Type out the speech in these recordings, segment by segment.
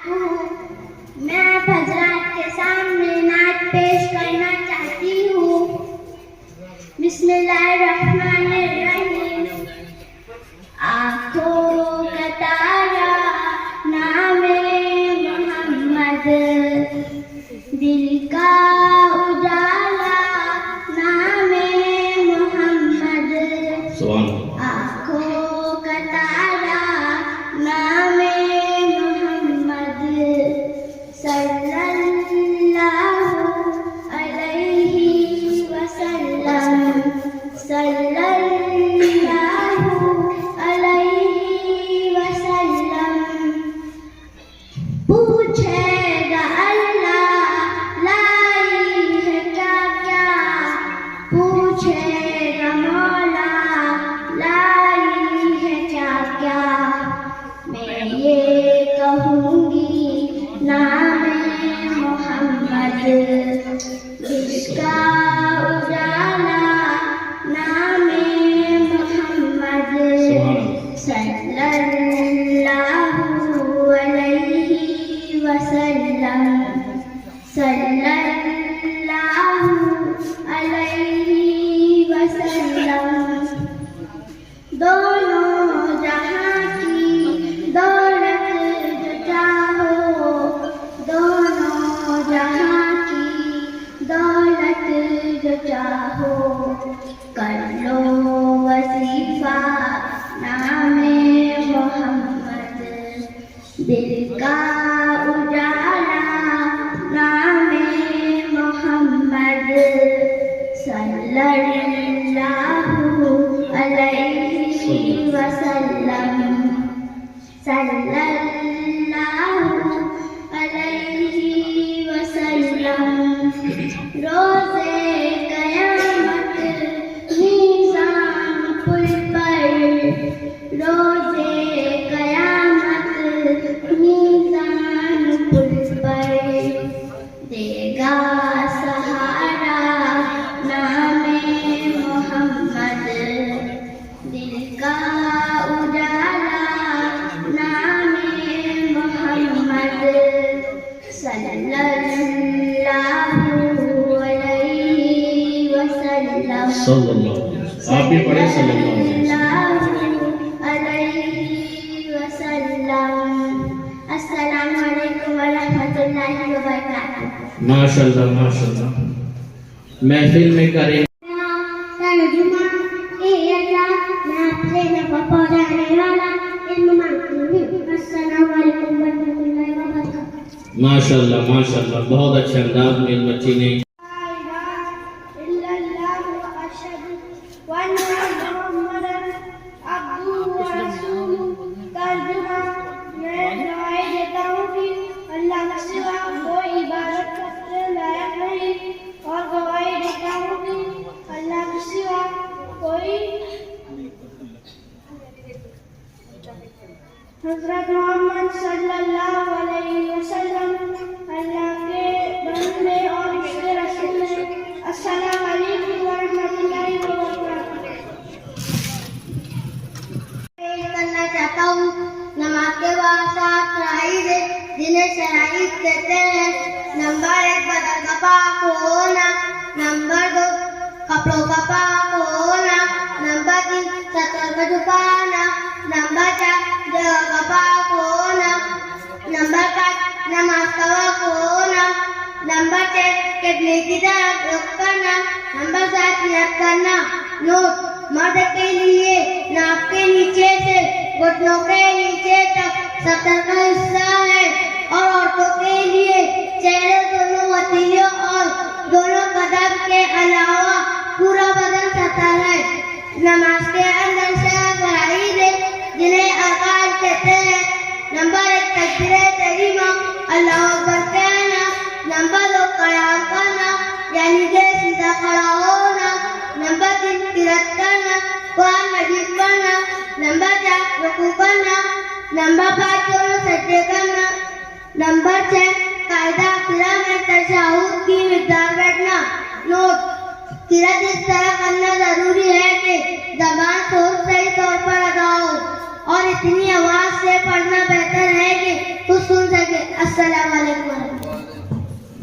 ہوں. میں آپ حضرات کے سامنے نعت پیش کرنا چاہتی ہوں. بسم اللہ الرحمن الرحیم. آنکھوں کا تارا نام محمد، دل کا اجالا نام محمد. آنکھوں کا تارا نام محمد، صلی اللہ علیہ وسلم، صلی اللہ علیہ وسلم. پوچھے گا اللہ لائی ہے کیا کیا، پوچھے گا مولا لائی ہے کیا کیا. میں یہ کہوں گی نام محمد، جس کا اجالا نام محمد، صلی اللہ علیہ وسلم، صلی اللہ علیہ وسلم. دونوں جہاں کی دولت جو چاہو، دونوں جہاں کی دولت جو چاہو، کر لو وظیفہ نام محمد، دل کا اجالا نام محمد، صلی اللہ علیہ وسلم، صلی اللہ علیہ وسلم. روزے قیامت میزان پل پر، روزے قیامت میزان پل پر، دے گا سہارا نام محمد، دل کا اجالا نام محمد، صلی اللہ علیہ وسلم. صلی اللہ علیہ وسلم. آپ بھی پڑھیں صلی اللہ علیہ وسلم. السلام علیکم ورحمۃ اللہ وبرکاتہ. ماشاءاللہ ماشاءاللہ. محفل میں کریں ماشاءاللہ ماشاءاللہ. بہت اچھے انداز میں اس بچی نے اللہ کے سوا کوئی عبادت کرنے لائق نہیں، اور گواہی دیتا ہوں کہ اللہ کے سوا کوئی حضرت محمد صلی اللہ علیہ وسلم اللہ کے بندے اور اس کے رسول ہیں. السلام علیکم ورحمۃ اللہ وبرکاتہ. پیش کرنا چاہتا ہوں نماز کے بعد 7 فرائض جنہیں شرائط کہتے ہیں. نمبر 1 بدن کا پاک ہونا، نمبر 2 کپڑوں کا پاک ہونا، نمبر 3 سطر کا چھپانا، نمبر 4 جگہ کا پاک ہونا، نمبر 5 نماز کا وقت ہونا، نمبر 6 قبلے کی طرف رخ کرنا، نمبر 7 نیت کرنا. نوٹ: مرد کے لیے ناک کے نیچے سے گھٹنوں کے نیچے تک سطر کا حصہ ہے، اور عورتوں کے لیے چہرے، دونوں وتیروں اور دونوں قدم کے علاوہ پورا بدن سطر ہے. نماز کے اندر سے فرائض جنہیں ارکان کہتے ہیں. نمبر 1 تکبیر تحریمہ اللہ اکبر کہنا، نمبر 2 قیام کرنا یعنی کہ سیدھا کھڑا ہونا، نمبر 3 قرات کرنا قرآن مجید پڑھنا، نمبر 4 رکوع کرنا، نمبر 5 دونوں سجدے کرنا، نمبر 6 قاعدہ قرآن میں تشہد کی مقدار بیٹھنا. نوٹ: قرات اس طرح کرنا ضروری ہے کہ زبان سوچ صحیح طور پر ادا ہو، اور اتنی آواز سے پڑھنا بہتر ہے کہ کچھ سن سکے.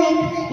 1,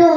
2,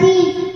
3,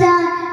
4,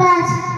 5,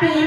3,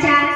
4,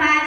5,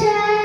4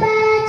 5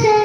6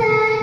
7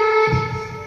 8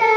9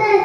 10।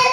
1,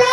2,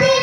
3,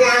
4,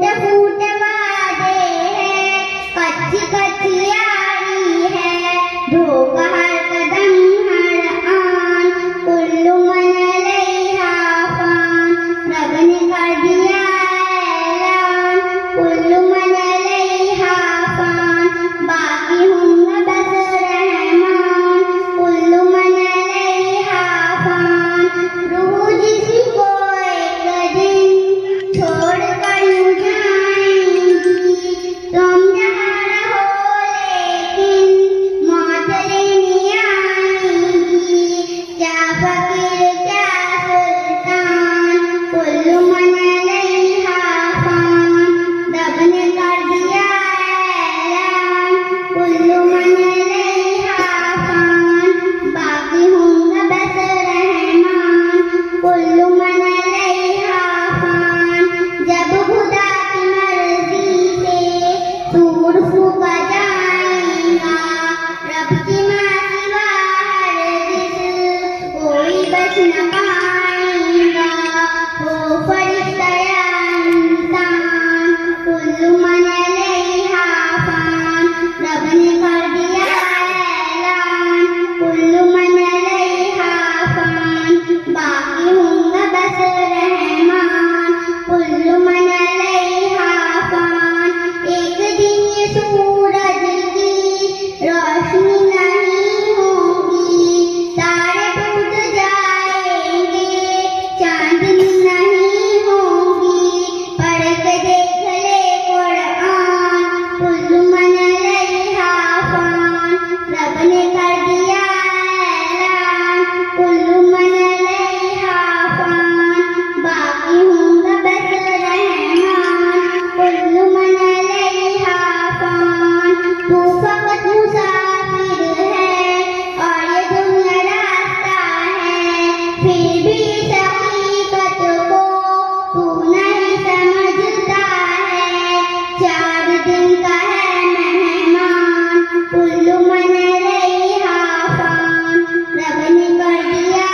ٹوٹ پھوٹ وعدے ہیں، کچی کچی یاری ہے، دھوکہ ہر قدم ہر آن، کل من علیہا فان، رب نے کر دیا اعلان، کل من علیہا فان، باقی ہوں گے بس رحمان، کل من علیہا فان، روح جسم کو ایک دن چھوڑ کر یوں جائیں گی، تم جہاں رہو لیکن موت لینے آئیں گی، کیا فقیر کیا سلطان، کل من علیہا فان، رب نے کر دیا اعلان، کل من علیہا فان، باقی ہوں گے بس رحمان، کل من علیہا فان، جب خدا کی مرضی سے سور پھونکا جائے گا، رب کی ماں سوا ہرگز کوئی بچ نہ پائے گا، وہ فرشتہ یا انسان، کل من علیہا فان، رب نے کر دیا اعلان، کل من علیہا فان، باقی ہوں گے بس رحمان، کل من علیہا فان، ایک دن یہ سورج کی روشنی نہیں ہوگی، تارے ٹوٹ جائیں گے، چاندنی نہیں ہوگی، پڑھ کے دیکھ لے قرآن، کل من علیہا فان، رب نے کر دیا اعلان، کل من علیہا فان، باقی ہوں گے بس رحمان، کل من علیہا فان، تو فقط مسافر ہے اور یہ دنیا راستہ ہے، پھر بھی اس حقیقت کو تو نہیں سمجھتا ہے، 4 دن کا ہے مہمان، کل من علیہا فان، رب نے کر دیا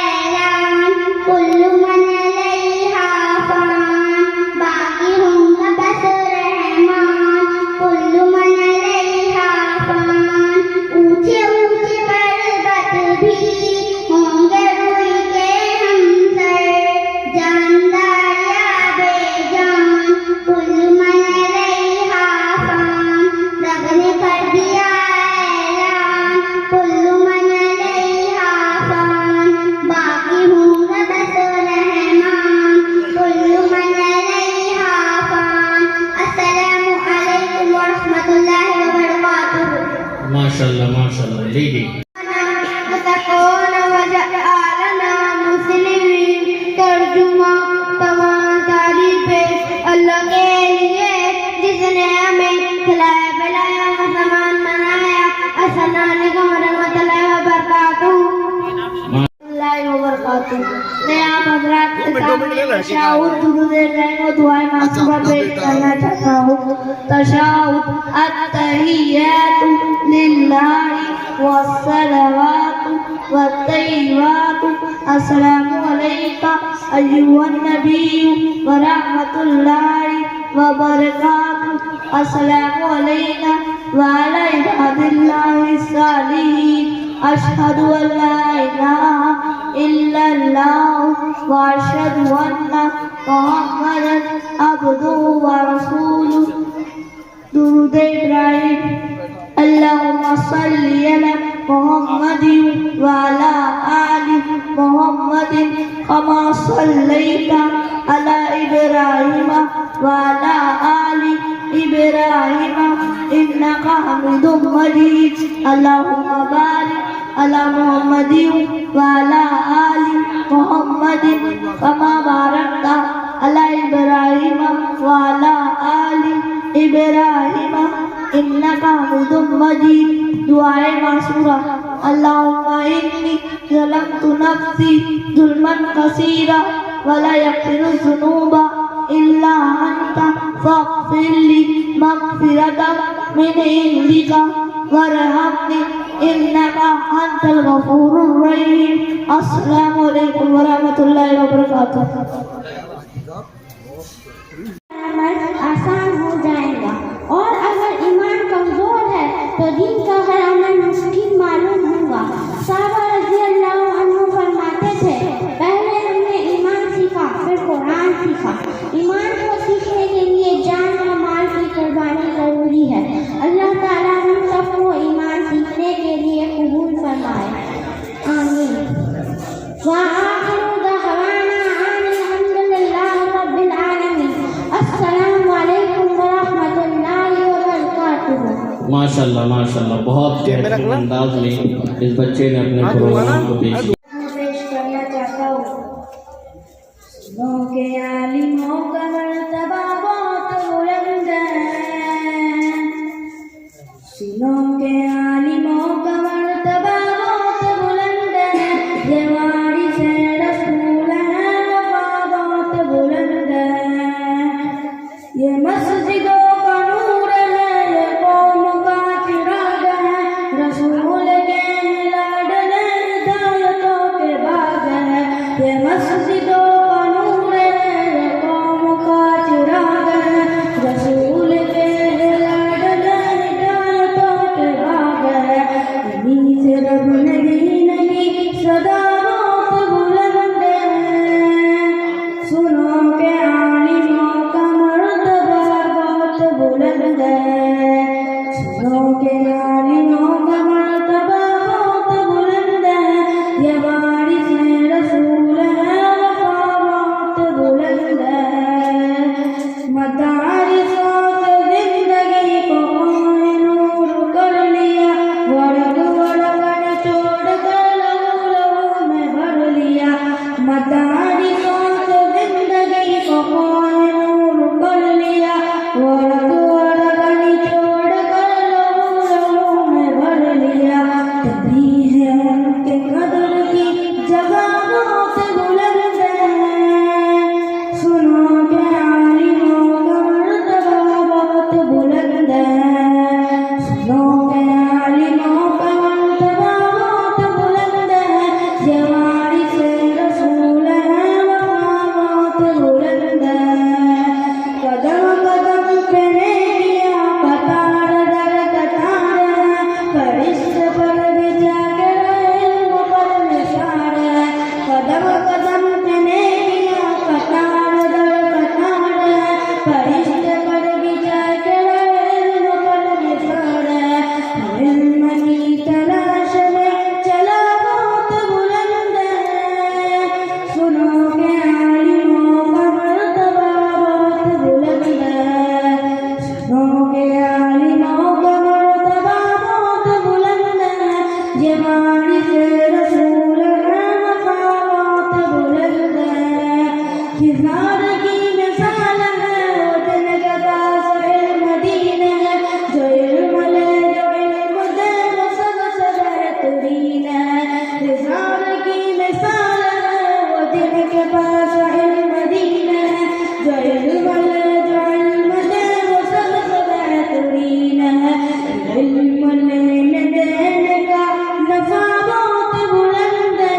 اعلان، کل من علیہا فان، باقی ہوں گے بس رحمان، کل من علیہا فان، اونچے اونچے پربت بھی ہوں گے روئی کے ہمسر، جاندار یا بے جان، کل من علیہا فان، رب نے کر دیا اعلان، کل من علیہا فان، باقی ہوں گے بس رحمان، کل من علیہا فان۔ السلام علیکم ورحمۃ اللہ وبرکاتہ۔ ماشاءاللہ لیڈی متقون وجعلنا مسلمین، ترجمہ تمام تعریفیں اللہ کے لیے جس نے ہمیں کھلایا پلایا مسلمان بنایا۔ السلام علیکم ورحمۃ اللہ وبرکاتہ۔ اللہ وبرکاتہ۔ میں آپ حضرات کے سامنے تشہد درود رحم و دعائے معصومہ پیش کرنا چاہتا ہوں۔ تشہد: التحیات للہ والصلوات والطیبات، السلام علیکہ ایھا النبی ورحمۃ اللہ وبرکاتہ، السلام علینا وعلی عباد اللہ الصالحین، اشہد ان لا الہ الا اللہ واشہد ان محمدا عبدہ ورسولہ۔ درود ابراہیم: اللہم صلی علی محمد وعلی آل محمد کما صلیت علی ابراہیم وعلی آل ابراہیم انک حمید مجید۔ اللہم بارک علی محمد وعلی آل محمد کما بارکت علی ابراہیم وعلی آل ابراہیم انک حمید مجید۔ دعائے معصورہ: اللہم انی ظلمت نفسی ظلما کثیرا ولا یغفر الذنوب الا انت فاغفر لی مغفرۃ من عندک وارحمنی انک انت الغفور الرحیم۔ السلام علیکم ورحمۃ اللہ وبرکاتہ۔ ماشاءاللہ ماشاءاللہ بہت بہترین انداز میں اس بچے نے اپنے پروگرام کو پیش کیا. میں پیش کرنا چاہتا ہوں. سنو کے عالموں کا مرتبہ بہت بلند ہے. سنو کے عالموں کا مرتبہ بہت بلند ہے. یہ وارث رسول ہے وفا بہت بلند ہے. یہ مسجدوں کا نور ہے یہ قوم کا چراغ ہے. رسول کے لاڈلے ہدایتوں کے باغ ہے. یہ مسجدوں کا نور ہے یہ قوم کا چراغ ہے. رسول کے لاڈلے ہدایتوں کے باغ ہے. انہیں سے رب نے دین کی صدا بہت بلند ہے. سنو کے عالموں کا مرتبہ بہت بلند ہے. سنو کے عالموں کا مرتبہ بہت بلند ہے. یہ وارث رسول ہے وفا بہت بلند ہے. مدارسوں سے زندگی کو نور کر لیا. ورق ورق نچوڑ کر لہو لہو میں بھر لیا. مدارسوں سے زندگی کو نور کر لیا. ورق ورق نچوڑ کر لہو لہو میں بھر لیا. تبھی ہے ان کے قدر کی جگہ بہت بلند ہے. سنو کے عالموں کا مرتبہ بہت بلند ہے. سنو کے عالموں کا مرتبہ بہت بلند ہے. یہ وارث رسول ہے وفا بہت بلند ہے. قدم قدم پہ نیکیاں قطار در قطار ہے. فرشتے پر بچھا کے علم پر نثار ہے. قدم قدم پہ نیکیاں قطار در قطار ہے. فرشتے پر بچھا کے علم پر نثار ہے. علم کی تلاش میں چلا بہت بلند ہے. سنو کے عالموں کا مرتبہ بہت بلند ہے. سنو کے عالموں کا مرتبہ بہت بلند ہے. یہ وارث رسول ہے وفا بہت بلند ہے. کردار کی مثال ہے وہ جن کے پاس علم دین ہے. جو علم لے جو علم دے وہ سب سے بہترین ہے. کردار کی مثال ہے وہ جن کے پاس علم دین ہے. جو علم لے جو علم دے وہ سب سے بہترین ہے. علم لینے دینے کا نفع بہت بلند ہے.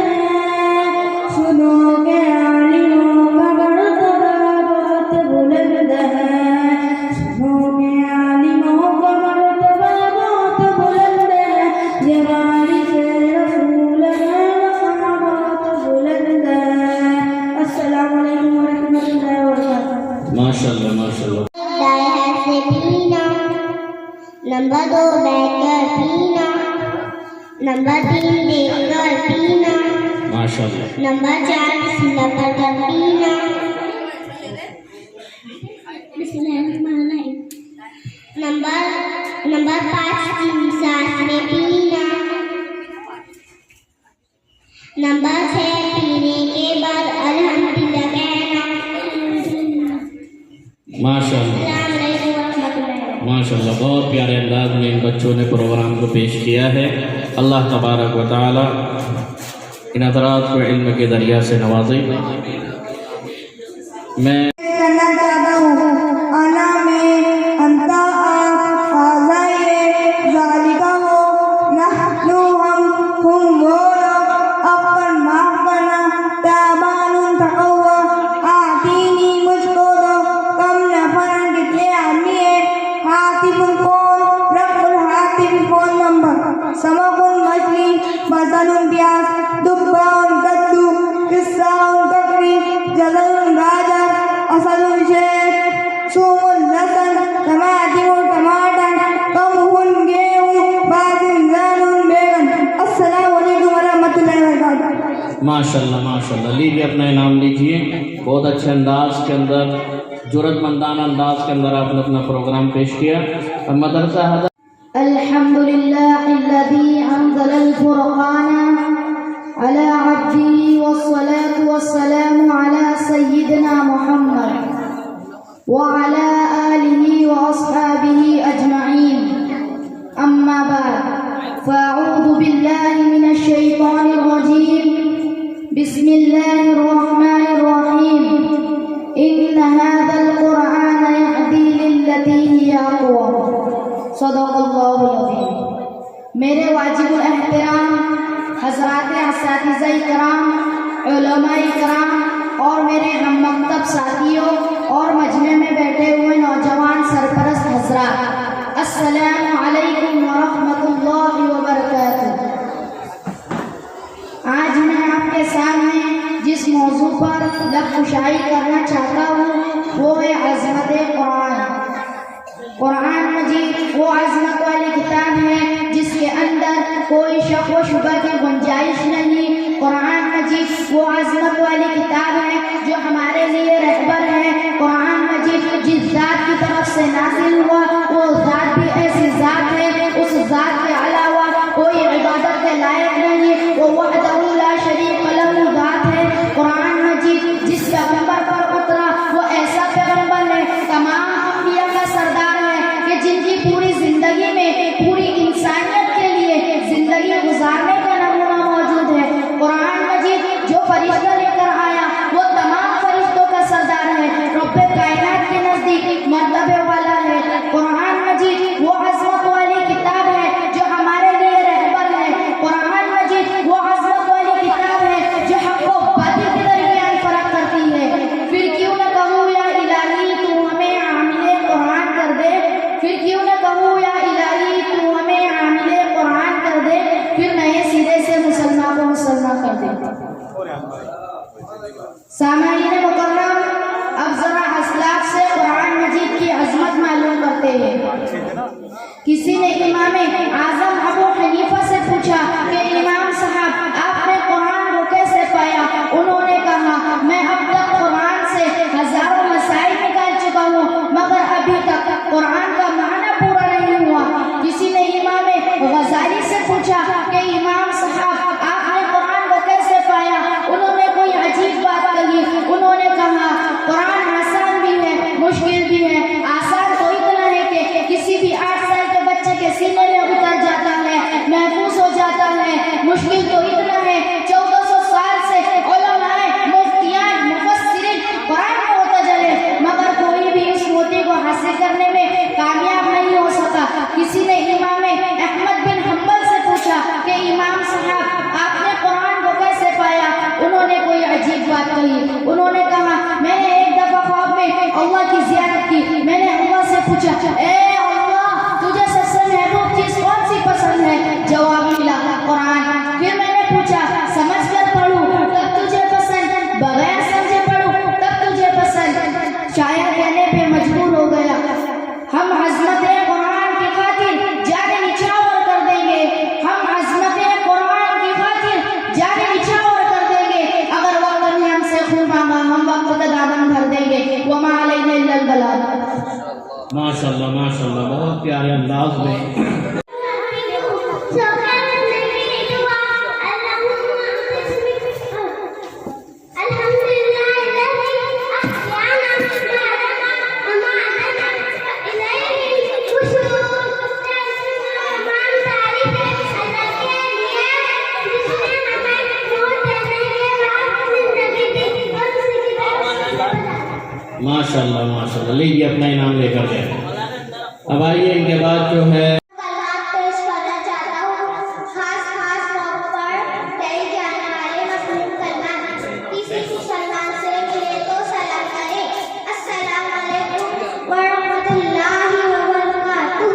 سنو کے عالموں کا مرتبہ بہت بلند ہے. سنو کے عالموں کا مرتبہ بہت بلند ہے. یہ وارث رسول ہے وفا بہت بلند ہے. السلام علیکم ورحمۃ اللہ وبرکاتہ. ماشاءاللہ ماشاءاللہ دائرہ سے پینا. نمبر 2 بیٹھ کر پینا. نمبر 3 دیکھ کر پینا. ماشاءاللہ نمبر 4 بسم اللہ پڑھ کر پینا. بسم اللہ الرحمن الرحیم. نمبر 5 3 سانس میں پینا. نمبر 6 پینے کے بعد الحمدللہ کہنا. ماشاءاللہ السلام علیکم ورحمۃ اللہ. ماشاءاللہ بہت پیارے انداز میں ان بچوں نے پروگرام کو پیش کیا ہے. اللہ تبارک و تعالی ان حضرات کو علم کے ذریعہ سے نوازے. میں کرنا چاہتا ہوں انا میں انتا آپ آزائے ذالکہ ہو نحنو ہم وہ لوگ اپن معاف کرنا. تابان تقوی آتینی مجھ کو دو. کم نفرن کتنے آدمی ہے. حاطف کون رب الحاطف فون نمبر. سمکن مچھلی. مثل پیاس. دباؤن کدو. قصاؤن بکری. جزل گاجر. اصل شیخ. سوم لسن. ٹماٹر ٹماٹر. قمح گیہوں. بازن زانون بیگن. السلام علیکم ورحمۃ اللہ وبرکاتہ. ماشاءاللہ ماشاءاللہ لیجیے اپنا انعام لیجیے. بہت اچھے انداز کے اندر جرأت مندانہ انداز کے اندر آپ نے اپنا پروگرام پیش کیا. مدرسہ الحمد لله الذي أنزل الفرقان على عبده والصلاة والسلام على سيدنا محمد وعلى آله وأصحابه أجمعين. أما بعد، فأعوذ بالله من الشيطان الرجيم. بسم الله الرحمن الرحيم. إن هذا القرآن يهدي للتي هي أقوم. صدق اللہ العظیم. میرے واجب الاحترام حضرات اساتذہ کرام، علماء کرام اور میرے ہم مکتب ساتھیوں اور مجمع میں بیٹھے ہوئے نوجوان سرپرست حضرات، السلام علیکم ورحمۃ اللہ وبرکاتہ. آج میں آپ کے سامنے جس موضوع پر لب کشائی کرنا چاہتا ہوں وہ ہے عظمت قرآن. قرآن مجید وہ عظمت والی کتاب ہے جس کے اندر کوئی شک و شبہ کی گنجائش نہیں. قرآن مجید وہ عظمت والی کتاب ہے جو ہمارے لیے رہبر ہے. قرآن مجید جس ذات کی طرف سے نازل ہوا وہ ذات بھی ایسی ذات ہے، اس ذات کے علاوہ کوئی عبادت کے لائق نہیں. وہ وحدہ لا شریک لہ ذات ہے. قرآن مجید جس پیغمبر پر اترا وہ ایسا پیغمبر ہے، تمام انبیاء کا سردار ہے کہ جن کی پوری زندگی میں پوری انسانیت کے لیے زندگی گزارنے کا نمونہ موجود ہے. قرآن مجید جو فرشتہ لے کر آیا وہ تمام فرشتوں کا سردار ہے، رب کائنات کے نزدیک مرتبے والا ہے. قرآن مجید وہ عظمت والی کتاب ہے جو ہمارے لیے رہبر ہے. قرآن مجید وہ عظمت والی کتاب ہے جو حق و باطل کے درمیان فرق کرتی ہے. پھر کیوں نہ کہوں یا الہی تو ہمیں عامل قرآن کر دے، پھر کیوں نہ کہوں یا الہی تو ہمیں عامل قرآن کر دے، پھر نئے سرے سے مسلمان کو مسلمان کر دے. سامعین مکرم، اب ذرا اسلاف سے قرآن مجید کی عظمت معلوم کرتے ہیں. کسی نے امام اعظم ابو حنیفہ سے پوچھا کہ امام صاحب آپ نے قرآن کو کیسے پایا؟ انہوں نے کہا میں اب تک قرآن سے ہزاروں مسائل نکال چکا ہوں مگر ابھی تک قرآن کا معنی پورا نہیں ہوا. کسی نے امام غزالی سے پوچھا کہ امام صاحب آپ نے قرآن کو کیسے پایا؟ انہوں نے کوئی عجیب بات کہی. انہوں نے کہا قرآن آسان بھی ہے مشکل بھی ہے. آسان تو اتنا ہے کہ کسی بھی 8 سال کے بچے کے سینے میں اتر جاتا ہے، محفوظ ہو جاتا ہے. مشکل تو اتنا ہے 1400 سال سے علماء مفتیان مفسرین قرآن کو ہوتا جلے مگر کوئی بھی اس موتی کو حاصل کرنے میں کامیاب نہیں ہو سکا. کسی نے امام احمد بن حنبل سے پوچھا کہ امام صاحب آپ نے قرآن کو کیسے پایا؟ انہوں نے کوئی عجیب بات کہی. انہوں نے کہا میں نے ایک دفعہ خواب میں اللہ کی زیارت کی. میں نے اللہ سے پوچھا اے اللہ تجھے سب سے محبوب چیز کون سی پسند ہے؟ جواب ملا قرآن. پھر میں نے پوچھا سمجھ کر پڑھوں تب تجھے پسند، بغیر سمجھے پڑھوں تب تجھے پسند؟ شاعر کہنے پہ مجبور ہو گیا ہم عظمت قرآن کی خاطر جان نچھاور کر دیں گے، ہم عظمت قرآن کی خاطر جان نچھاور کر دیں گے. اگر وقت نے ہم سے خون مانگا ہم وقت کا دامن بھر دیں گے. وما علینا الا البلاغ. ماشاءاللہ ماشاءاللہ، بہت پیارے انداز میں. ماشاءاللہ ماشاءاللہ. لیجیے اپنا انعام لے کر جائیں. اب آئیے ان کے بعد جو ہے کلمات پیش کرنا چاہتا ہوں. خاص موقع پر کہے جانے والے مخلوق کلمات. کسی مسلمان سے ملے تو سلام کرے السلام علیکم ورحمۃ اللہ وبرکاتہ.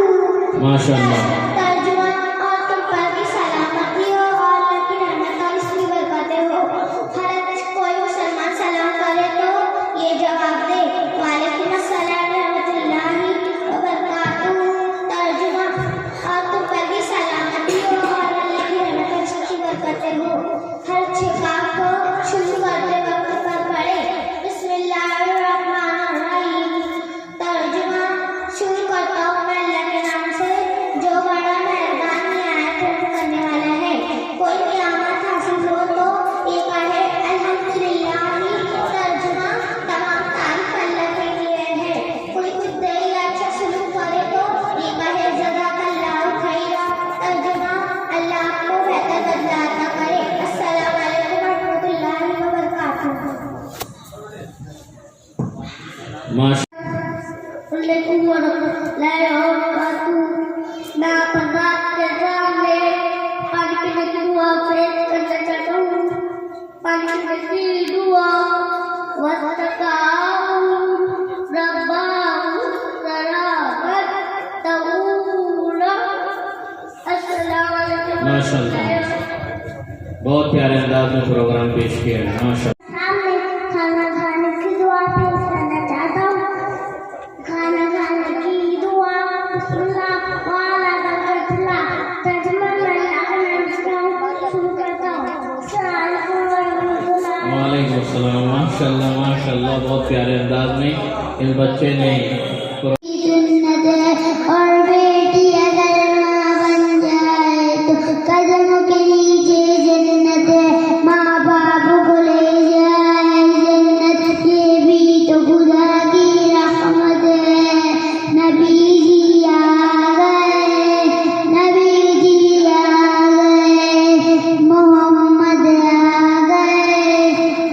ماشاءاللہ. ترجمہ اور تم پر بھی سلامتی ہو اور اللہ کی رحمت اور اس کی برکتیں ہو. ہر کوئی مسلمان سلام کرے تو یہ جواب دے وعلیکم السلام ورحمۃ اللہ وبرکاتہ. ترجمہ اور تم پر بھی سلامتی ہو اور اللہ کی رحمت اور اس کی برکتیں ہو. ہر کام کو شروع کرتے وقت پر پڑھے بسم اللہ الرحمن الرحیم. ترجمہ شروع کرتا ہوں میں اللہ کے نام سے جو ماشاء علیکم ورحمۃ اللہ وبرکاتہ. میں حضرات کے سامنے پانی پینے کی دعا پیش کرنا چاہتا ہوں. پانی پینے کی دعا وَاتَّقَاهُ رَبَّهُ سَلَامًا طَوِيلًا. السلام علیکم. ماشاء اللہ، بہت پیارے انداز میں پروگرام پیش کیا ہے. ماشاء میں کھانا کھانے کی دعا پیش کرنا چاہتا ہوں. کھانا کھانے کی دعا بسم اللہ والا برکت اللہ ترجمہ میں شروع کرتا ہوں. السلام علیکم ورحمۃ اللہ. وعلیکم السلام. ماشاء اللہ ماشاء اللہ، بہت پیارے انداز میں اس بچے نے جنت اور بیٹی اگر ماں بن جائے تو قدموں کے نیچے جنت ہے. ماں باپ کو لے جائے جنت، یہ بھی تو خدا کی رحمت ہے. نبی جی آ گئے، نبی جی آ گئے، محمد آ گئے،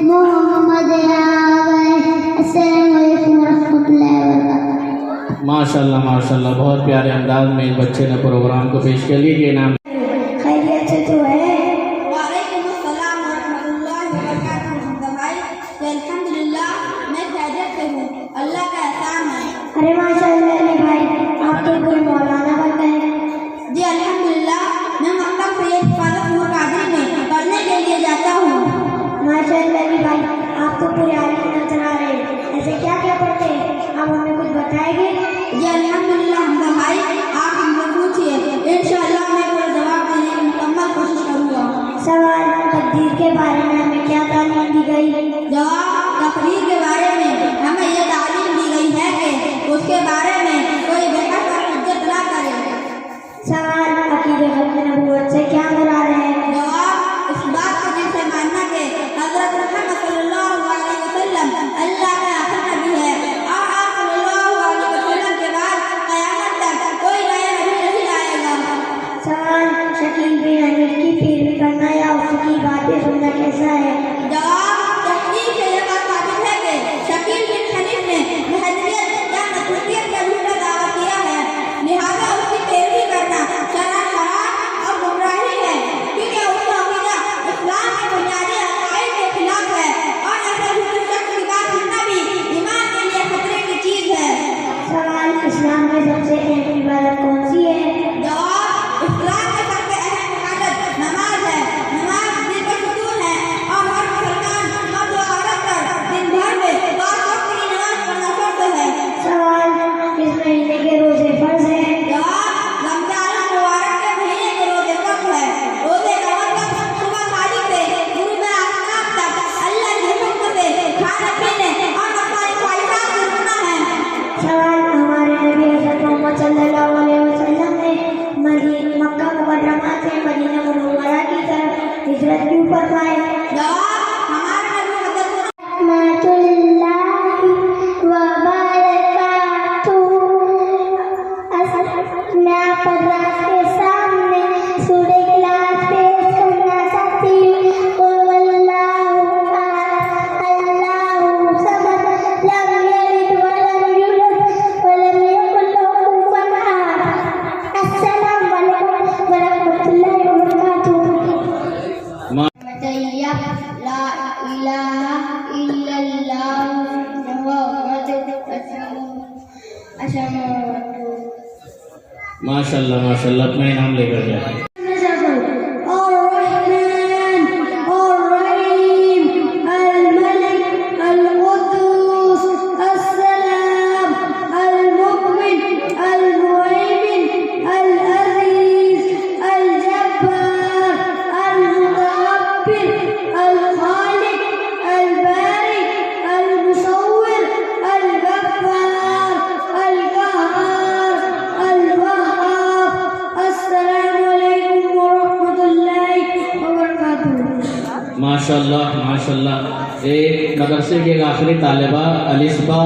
محمد آ گئے. السلام علیکم ورحمۃ اللہ وبرکاتہ. ماشاء اللہ بہت پیارے انداز میں اس بچے نے پروگرام کو پیش کر لیجیے. نام خیریت سے تو ہے؟ وعلیکم السلام ورحمۃ اللہ وبرکاتہ. حمزہ بھائی تو الحمدللہ میں خیریت سے ہوں، اللہ کا احسان ہے. ارے ماشاء اللہ علی بھائی، آپ تو کوئی مولانا بن گئے. جی الحمدللہ میں مکتب سید حفاظت نور قادری میں پڑھنے کے لیے جاتا ہوں. ماشاء اللہ علی بھائی، آپ تو پورے عالم نظر آ رہے ہیں. ایسے کیا کیا پڑھتے ہیں، آپ ہمیں کچھ بتائیں گے؟ جی الحمدللہ حمزہ بھائی، آپ ہم سے پوچھیے، انشاءاللہ میں پورا جواب دینے کی مکمل کوشش کروں گا. سوال تقدیر کے بارے میں ہمیں کیا تعلیم دی گئی؟ جواب تقریر کے بارے میں ہمیں یہ تعلیم دی گئی ہے کہ اس کے بارے میں کوئی بحث اور حجت نہ کرے. سوال عقیدہ ختم نبوت سے کیا مراد ہے؟ جواب اس بات کو دل سے ماننا کہ حضرت محمد صلی اللہ علیہ وسلم اللہ کا آخری نبی ہے اور آپ صلی اللہ علیہ وسلم کے بعد قیامت تک کوئی نیا نبی نہیں آئے گا. سوال شکیل بن حنیف کی پیروی کرنا یا اس کی باتیں سننا کیسا ہے؟ جواب تحقیق سے یہ بات ثابت ہے کہ شکیل بن حنیف نے محدثیت یا متروکیت کا جھوٹا دعویٰ کیا ہے، لہذا اس کی پیروی کرنا شرعاً حرام اور گمراہی ہے، کیونکہ اس کا عقیدہ اسلام کے بنیادی عقائد کے خلاف ہے اور ایسے جھوٹے شخص کی بات سننا بھی ایمان کے لیے خطرے کی چیز ہے. سوال اسلام میں سب سے اہم عبادت کون سی ہے؟ جواب اسلام میں سب سے اہم عبادت نماز ہے. نماز دل کا ستون ہے اور ہر مسلمان مرد و عورت پر دن بھر میں 5 وقت کی نماز پڑھنا فرض ہے. سوال کس مہینے کے روزے فرض ہیں؟ جواب رمضان المبارک کے مہینے کے روزے فرض ہے. روزے کا مطلب صبح خالی سے غروب آفتاب تک اللہ کے حکم سے کھانے پینے اور اپنی خواہشات سے رکنا ہے. سوال ہمارے نبی حضرت محمد صلی اللہ علیہ وسلم نے مکہ مکرمہ سے مدینہ منورہ کی طرف ہجرت کیوں فرمائی؟ جواب ہمارے نبی حضرت رحمۃ اللہ وبرکاتہ. میں آپ حضرات کے سامنے سورہ اخلاص پیش کرنا چاہتی ہوں. قل واللہ احد اللہ صمد لم یلد ولم یولد ولم یکن له کفوا احد. السلام علیکم ورحمۃ اللہ وبرکاتہ. لا الہ الا اللہ محمد رسول اللہ. ماشاء اللہ اپنا انعام لے کر جائے. الرحمن الرحيم الملك القدوس السلام المؤمن المهيمن العزيز الجبار المتكبر الخالق البارئ المصور الغفار القهار الوهاب. السلام علیکم ورحمۃ اللہ وبرکاتہ. ماشاء اللہ ایک مدرسے کی ایک آخری طالبہ الصبا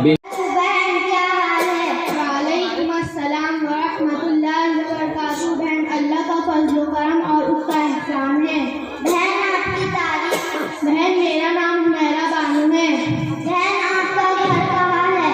بن بہن کیا حال ہے؟ وعلیکم السلام ورحمۃ اللہ وبرکاتہ. بہن اللہ کا فضل و کرم اور اس کا احسان ہے. بہن آپ کی تعریف. بہن میرا نام حمیرہ بانو ہے. بہن آپ کا گھر کہاں ہے؟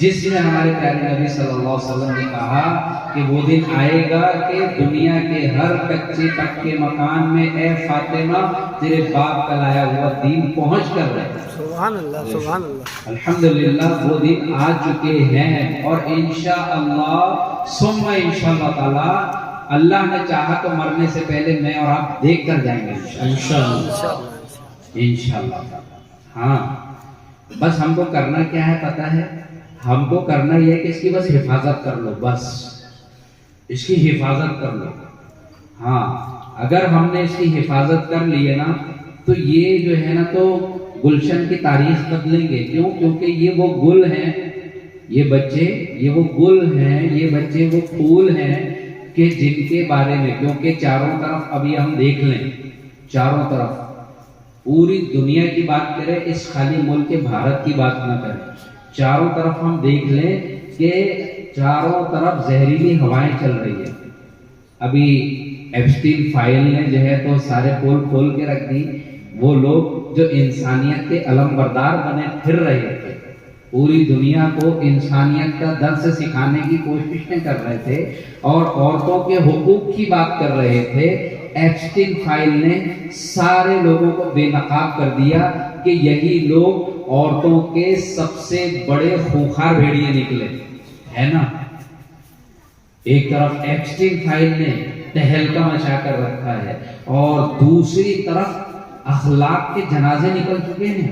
جس میں ہمارے پیارے نبی صلی اللہ علیہ وسلم نے کہا کہ وہ دن آئے گا کہ دنیا کے ہر کچے پکے مکان میں اے فاطمہ تیرے باپ کا لایا ہوا دین پہنچ کر رہے ہیں. سبحان اللہ سبحان اللہ. الحمدللہ وہ دن آ چکے ہیں اور انشاءاللہ ثم انشاءاللہ تعالی اللہ نے چاہا تو مرنے سے پہلے میں اور آپ دیکھ کر جائیں گے انشاءاللہ. انشاءاللہ. ہاں بس ہم کو کرنا کیا ہے پتہ ہے؟ ہم کو کرنا یہ ہے کہ اس کی بس حفاظت کر لو، بس اس کی حفاظت کر لو. ہاں اگر ہم نے اس کی حفاظت کر لی ہے نا تو یہ جو ہے نا تو گلشن کی تاریخ بدلیں گے. کیوں؟ کیونکہ یہ وہ گل ہیں، یہ بچے یہ وہ گل ہیں، یہ بچے وہ پھول ہیں کہ جن کے بارے میں، کیونکہ چاروں طرف ابھی ہم دیکھ لیں، چاروں طرف پوری دنیا کی بات کریں، اس خالی ملک کے بھارت کی بات نہ کریں، چاروں طرف ہم دیکھ لیں کہ چاروں طرف زہریلی ہوائیں چل رہی ہیں. ابھی ایپسٹین فائل نے جو ہے تو سارے پول کھول کے رکھ دی. وہ لوگ جو انسانیت کے علم بردار بنے پھر رہے تھے، پوری دنیا کو انسانیت کا درس سکھانے کی کوششیں کر رہے تھے اور عورتوں کے حقوق کی بات کر رہے تھے. ایپسٹین فائل نے سارے لوگوں کو بے نقاب کر دیا کہ یہی لوگ عورتوں کے سب سے بڑے خونخوار بھیڑیے نکلے ہے نا. ایک طرف ایپسٹین فائل نے تہلکہ مچا کر رکھا ہے اور دوسری طرف اخلاق کے جنازے نکل چکے ہیں،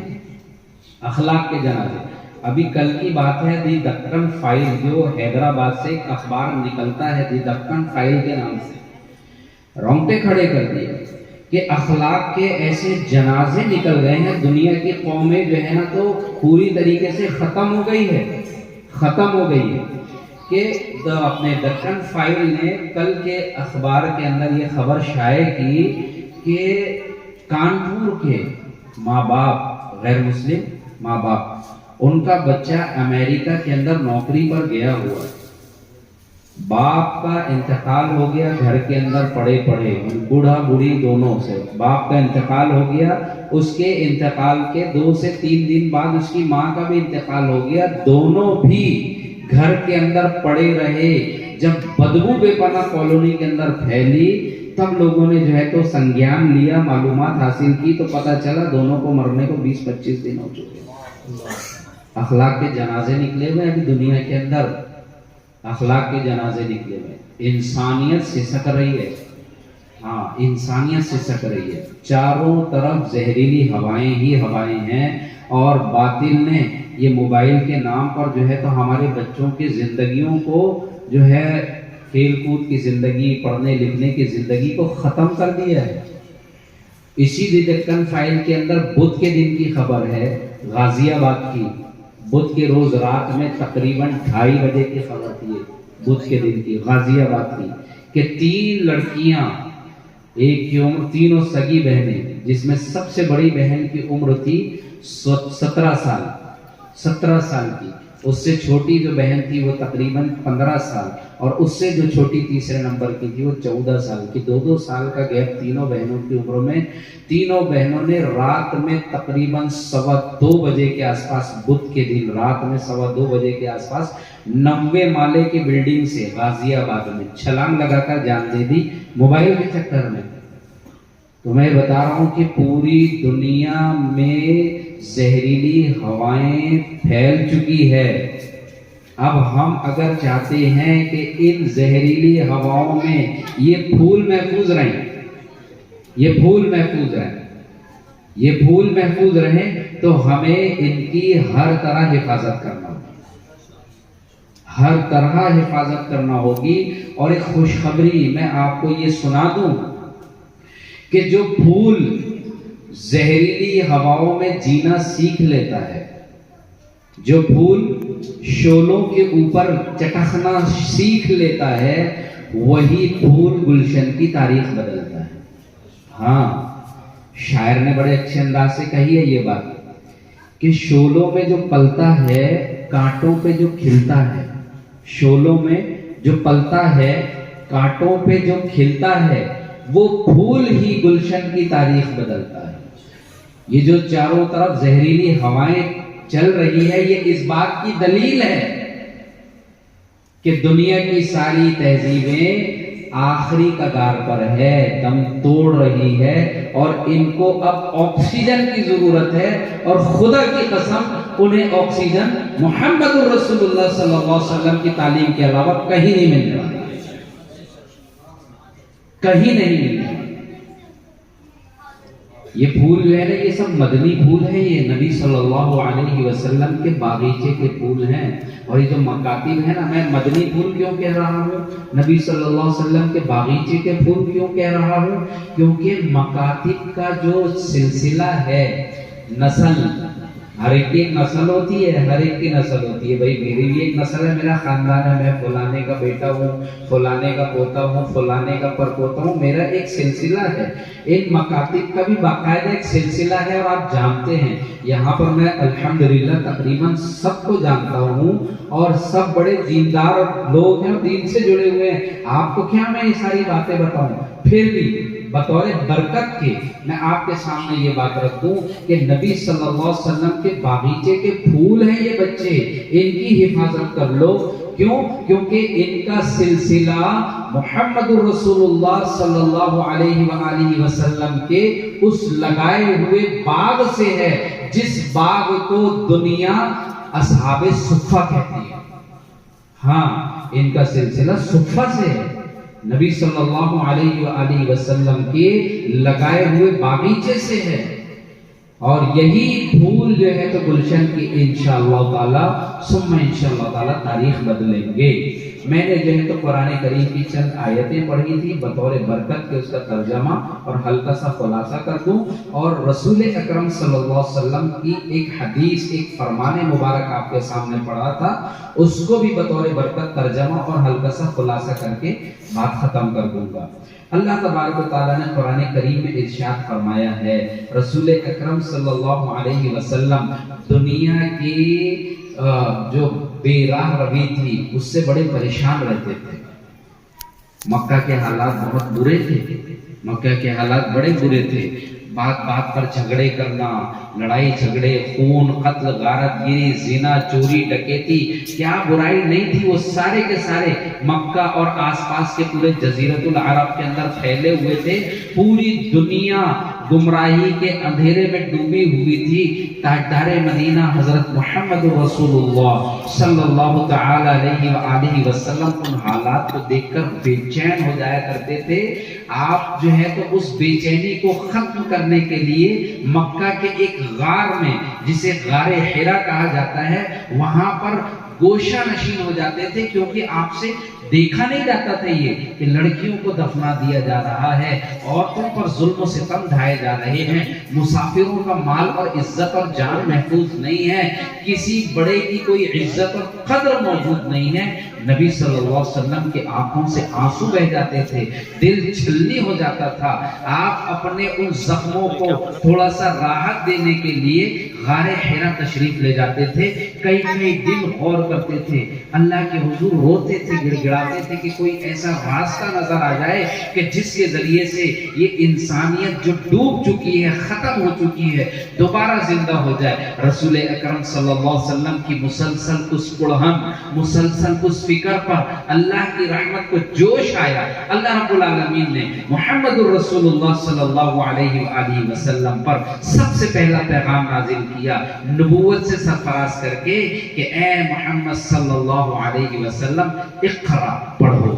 اخلاق کے جنازے. ابھی کل کی بات ہے، دی دکن فائل جو حیدرآباد سے ایک اخبار نکلتا ہے دی دکن فائل کے نام سے، رونگٹے کھڑے کر دیے کہ اخلاق کے ایسے جنازے نکل گئے ہیں. دنیا کی قومیں جو ہے نا تو پوری طریقے سے ختم ہو گئی ہے، ختم ہو گئی ہے. کہ اپنے دکن فائل نے کل کے اخبار کے اندر یہ خبر شائع کی کہ کانپور کے ماں باپ، غیر مسلم ماں باپ، ان کا بچہ امریکہ کے اندر نوکری پر گیا ہوا ہے. باپ کا انتقال ہو گیا، گھر کے اندر پڑے پڑے بوڑھا بوڑھی دونوں سے باپ کا انتقال ہو گیا. اس کے انتقال کے 2 سے 3 دن بعد اس کی ماں کا بھی انتقال ہو گیا. دونوں بھی گھر کے اندر پڑے رہے. جب بدبو بے پناہ کالونی کے اندر پھیلی تب لوگوں نے جو ہے تو سنگیان لیا، معلومات حاصل کی تو پتہ چلا دونوں کو مرنے کو 20-25 دن ہو چکے. اخلاق کے جنازے نکلے ہوئے ابھی دنیا کے اندر، اخلاق کے جنازے نکلے ہوئے. انسانیت سسک رہی ہے، ہاں انسانیت سسک رہی ہے. چاروں طرف زہریلی ہوائیں ہی ہوائیں ہیں اور باطل نے یہ موبائل کے نام پر جو ہے تو ہمارے بچوں کی زندگیوں کو جو ہے کھیل کود کی زندگی، پڑھنے لکھنے کی زندگی کو ختم کر دیا ہے. اسی دی دکن فائل کے اندر بدھ کے دن کی خبر ہے، غازی آباد کی. بدھ کے روز رات میں تقریباً 2:30 بجے کی خبر تھی، بدھ کے دن کی غازی آباد کی، کہ 3 لڑکیاں، ایک کی عمر، تینوں سگی بہنیں، جس میں سب سے بڑی بہن کی عمر تھی 17 سال کی. اس سے چھوٹی جو بہن تھی وہ تقریباً 15 سال، اور اس سے جو چھوٹی تیسرے نمبر کی تھی وہ 14 سال کی. 2 سال کا گیپ تینوں بہنوں کی عمر میں. تینوں بہنوں نے رات میں تقریباً 2:15 بجے کے آس پاس، بدھ کے دن رات میں 2:15 بجے کے آس پاس 90 مالے کی بلڈنگ سے غازی آباد میں چھلانگ لگا کر جان دے دی موبائل کے چکر میں. تو میں بتا رہا ہوں کہ پوری دنیا میں زہریلی ہوائیں پھیل چکی ہے. اب ہم اگر چاہتے ہیں کہ ان زہریلی ہواؤں میں یہ پھول محفوظ رہیں، یہ پھول محفوظ رہیں، یہ پھول محفوظ رہیں، تو ہمیں ان کی ہر طرح حفاظت کرنا ہوگی، ہر طرح حفاظت کرنا ہوگی. اور ایک خوشخبری میں آپ کو یہ سنا دوں کہ جو پھول زہریلی ہواؤں میں جینا سیکھ لیتا ہے، جو پھول شولوں کے اوپر چٹکنا سیکھ لیتا ہے، وہی پھول گلشن کی تاریخ بدلتا ہے. ہاں شاعر نے بڑے اچھے انداز سے کہی ہے یہ بات کہ شولوں میں جو پلتا ہے کانٹوں پہ جو کھلتا ہے، شولوں میں جو پلتا ہے کانٹوں پہ جو کھلتا ہے، وہ پھول ہی گلشن کی تاریخ بدلتا ہے. یہ جو چاروں طرف زہریلی ہوائیں چل رہی ہے، یہ اس بات کی دلیل ہے کہ دنیا کی ساری تہذیبیں آخری کگار پر ہے، دم توڑ رہی ہے، اور ان کو اب آکسیجن کی ضرورت ہے، اور خدا کی قسم انہیں آکسیجن محمد رسول اللہ صلی اللہ علیہ وسلم کی تعلیم کے علاوہ کہیں نہیں مل رہا، کہیں نہیں مل رہا۔ یہ پھول جو ہے نا، یہ سب مدنی پھول ہیں، یہ نبی صلی اللہ علیہ وسلم کے باغیچے کے پھول ہیں۔ اور یہ جو مکاتب ہے نا، میں مدنی پھول کیوں کہہ رہا ہوں، نبی صلی اللہ علیہ وسلم کے باغیچے کے پھول کیوں کہہ رہا ہوں، کیونکہ مکاتب کا جو سلسلہ ہے، نسل، ہر ایک کی ایک نسل ہوتی ہے، ہر ایک کی نسل ہوتی ہے، بھائی میری بھی ایک نسل ہے، میرا خاندان ہے، میں فلانے کا بیٹا ہوں، فلانے کا پوتا ہوں، فلانے کا پرپوتا ہوں، میرا ایک سلسلہ ہے۔ ان مکاتب کا بھی باقاعدہ ایک سلسلہ ہے، اور آپ جانتے ہیں یہاں پر میں الحمدللہ تقریباً سب کو جانتا ہوں، اور سب بڑے دیندار لوگ ہیں اور دین سے جڑے ہوئے ہیں۔ آپ کو کیا میں یہ ساری باتیں بتاؤں، پھر بھی بطور برکت کے میں آپ کے سامنے یہ بات رکھوں کہ نبی صلی اللہ علیہ وسلم کے باغیچے کے پھول ہیں یہ بچے، ان کی حفاظت کر لو۔ کیوں؟ کیونکہ ان کا سلسلہ محمد رسول اللہ صلی اللہ علیہ وآلہ وسلم کے اس لگائے ہوئے باغ سے ہے، جس باغ کو دنیا اصحاب صفہ کہتی ہے۔ ہاں، ان کا سلسلہ صفہ سے ہے، نبی صلی اللہ علیہ وآلہ وسلم کے لگائے ہوئے باغیچے سے ہے، اور یہی پھول جو ہے تو گلشن کی انشاءاللہ تعالی ثم انشاءاللہ تعالی تاریخ بدلیں گے۔ میں نے جو ہے تو قرآن کریم کی چند آیتیں پڑھی تھی بطور برکت کے، اس کا ترجمہ اور ہلکا سا خلاصہ کر دوں، اور رسول اکرم صلی اللہ علیہ وسلم کی ایک حدیث، ایک فرمان مبارک آپ کے سامنے پڑھا تھا، اس کو بھی بطور برکت ترجمہ اور ہلکا سا خلاصہ کر کے بات ختم کر دوں گا۔ اللہ تبارک و تعالیٰ نے قرآن کریم میں ارشاد فرمایا ہے، رسول اکرم صلی اللہ علیہ وسلم دنیا کی جو بے راہ روی تھی اس سے بڑے پریشان رہتے تھے۔ مکہ کے حالات بہت برے تھے، مکہ کے حالات بڑے برے تھے، بات بات پر جھگڑے کرنا، لڑائی جھگڑے، خون، قتل، غارت گیری، زنا، چوری، ڈکیتی، کیا برائی نہیں تھی، وہ سارے کے سارے مکہ اور آس پاس کے پورے جزیرۃ العرب کے اندر پھیلے ہوئے تھے۔ پوری دنیا گمراہی کے اندھیرے میں ڈوبی ہوئی تھی۔ تاجدار مدینہ حضرت محمد رسول اللہ صلی اللہ تعالی علیہ وآلہ وسلم ان حالات کو دیکھ کر بے چین ہو جایا کرتے تھے۔ آپ جو ہے تو اس بے چینی کو ختم کرنے کے لیے مکہ کے ایک غار میں، جسے غار حرا کہا جاتا ہے، وہاں پر گوشہ نشین ہو جاتے تھے، کیونکہ آپ سے دیکھا نہیں جاتا تھا یہ کہ لڑکیوں کو دفنا دیا جا رہا ہے، عورتوں پر ظلم و ستم ڈھائے جا رہے ہیں، مسافروں کا مال اور عزت اور جان محفوظ نہیں ہے، کسی بڑے کی کوئی عزت اور قدر موجود نہیں ہے۔ نبی صلی اللہ علیہ وسلم کے آنکھوں سے آنسو بہ جاتے تھے، دل چھلنی ہو جاتا تھا۔ آپ اپنے ان زخموں کو تھوڑا سا راحت دینے کے لیے غار حرا تشریف لے جاتے تھے، کئی کئی دن غور کرتے تھے، اللہ کے حضور روتے تھے، گڑ گڑاتے تھے کہ کوئی ایسا راستہ نظر آ جائے کہ جس کے ذریعے سے یہ انسانیت جو ڈوب چکی ہے، ختم ہو چکی ہے، دوبارہ زندہ ہو جائے۔ رسول اکرم صلی اللہ علیہ وسلم کی مسلسل اس پڑھن، مسلسل اس فکر پر اللہ کی رحمت کو جوش آیا۔ اللہ رب العالمین نے محمد الرسول اللہ صلی اللہ علیہ وآلہ وسلم پر سب سے پہلا پیغام نازل کیا، نبوت سے سرفراز کر کے کہ اے محمد صلی اللہ علیہ وسلم اقرا، پڑھو،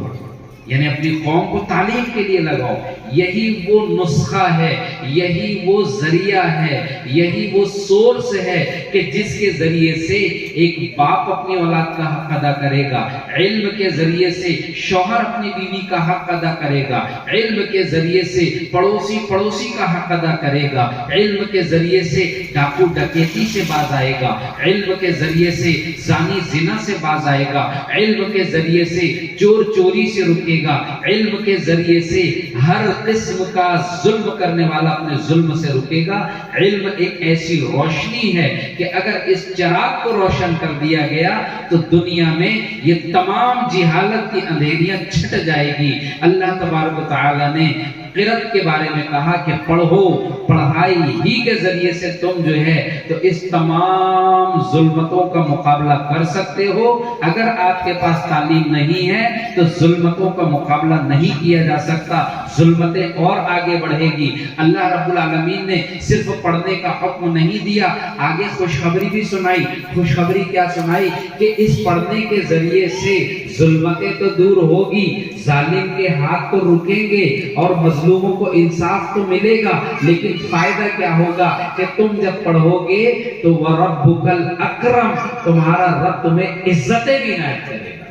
یعنی اپنی قوم کو تعلیم کے لیے لگاؤ۔ یہی وہ نسخہ ہے، یہی وہ ذریعہ ہے، یہی وہ سورس ہے کہ جس کے ذریعے سے ایک باپ اپنی اولاد کا حق ادا کرے گا، علم کے ذریعے سے شوہر اپنی بیوی کا حق ادا کرے گا، علم کے ذریعے سے پڑوسی پڑوسی کا حق ادا کرے گا، علم کے ذریعے سے ڈاکو ڈکیتی سے باز آئے گا، علم کے ذریعے سے زانی زنا سے باز آئے گا، علم کے ذریعے سے چور چوری سے رکے گا، علم کے ذریعے سے ہر قسم کا ظلم کرنے والا اپنے ظلم سے رکے گا۔ علم ایک ایسی روشنی ہے کہ اگر اس چراغ کو روشن کر دیا گیا تو دنیا میں یہ تمام جہالت کی اندھیریاں چھٹ جائے گی۔ اللہ تبارک و تعالی نے قرت کے بارے میں کہا کہ پڑھو، پڑھائی ہی کے ذریعے سے تم جو ہے تو اس تمام ظلمتوں کا مقابلہ کر سکتے ہو۔ اگر آپ کے پاس تعلیم نہیں ہے تو ظلمتوں کا مقابلہ نہیں کیا جا سکتا، ظلمتیں اور آگے بڑھے گی۔ اللہ رب العالمین نے صرف پڑھنے کا حکم نہیں دیا، آگے خوشخبری بھی سنائی۔ خوشخبری کیا سنائی؟ کہ اس پڑھنے کے ذریعے سے ظلمتیں تو دور ہوگی، ظالم کے ہاتھ تو رکیں گے اور مظلوموں کو انصاف تو ملے گا، لیکن فائدہ کیا ہوگا کہ تم جب پڑھو گے تو وَرَبُّكَ الْأَكْرَمُ، تمہارا رب تمہیں عزتیں بھی عنایت کرے گا۔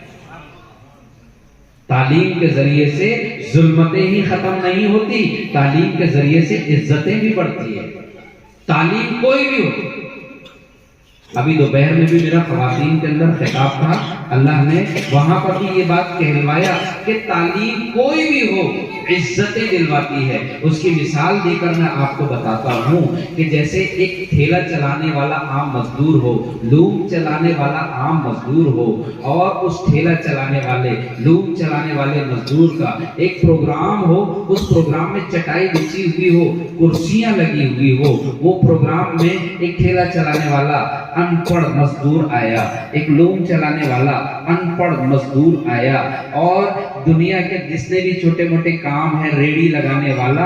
تعلیم کے ذریعے سے ظلمتیں ہی ختم نہیں ہوتی، تعلیم کے ذریعے سے عزتیں بھی بڑھتی ہے۔ تعلیم کوئی بھی ہو، ابھی دوپہر میں بھی میرا خواتین کے اندر خطاب تھا، اللہ نے وہاں پر بھی یہ بات کہلوایا کہ تعلیم کوئی بھی ہو عزتیں دلواتی ہے۔ اس کی مثال دے کر میں آپ کو بتاتا ہوں کہ جیسے ایک ٹھیلا چلانے والا عام مزدور ہو، لوم چلانے والا عام مزدور ہو، اور اس ٹھیلا چلانے والے، لوم چلانے والے مزدور کا ایک پروگرام ہو، اس پروگرام میں چٹائی بچھی ہوئی ہو، کرسیاں لگی ہوئی ہو، وہ پروگرام میں ایک ٹھیلا چلانے والا ان پڑھ مزدور آیا، ایک لوم چلانے والا ان پڑھ مزدور آیا، اور دنیا کے جتنے بھی چھوٹے موٹے کام ہیں، ریڑھی لگانے والا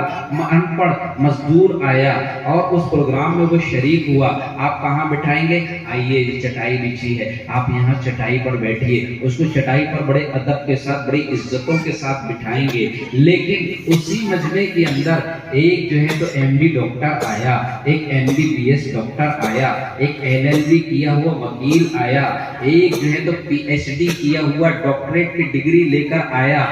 ان پڑھ مزدور آیا، اور اس پروگرام میں وہ شریک ہوا۔ آپ کہاں بٹھائیں گے؟ آئیے، چٹائی بچھی ہے، آپ یہاں چٹائی پر بیٹھیے۔ اس کو چٹائی پر بڑے ادب کے ساتھ، بڑی عزتوں کے ساتھ بٹھائیں گے، لیکن اسی مجمع کے اندر ایک جو ہے تو MD ڈاکٹر آیا، ایک MBBS ڈاکٹر آیا، ایک LLB کیا ہوا وکیل آیا، ایک جو ہے تو PhD کیا ہوا ڈاکٹریٹ کی ڈگری لے کر آیا،